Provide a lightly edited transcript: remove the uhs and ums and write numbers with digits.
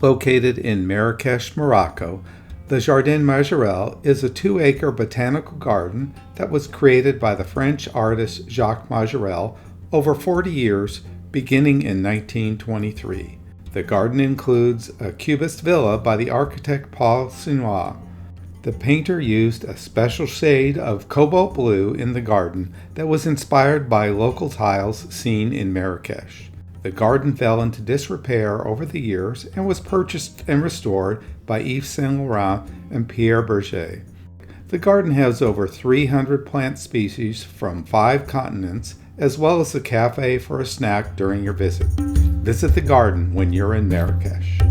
Located in Marrakesh, Morocco, the Jardin Majorelle is a 2-acre botanical garden that was created by the French artist Jacques Majorelle over 40 years, beginning in 1923. The garden includes a cubist villa by the architect Paul Sinoir. The painter used a special shade of cobalt blue in the garden that was inspired by local tiles seen in Marrakesh. The garden fell into disrepair over the years and was purchased and restored by Yves Saint-Laurent and Pierre Berge. The garden has over 300 plant species from 5 continents, as well as a cafe for a snack during your visit. Visit the garden when you're in Marrakesh.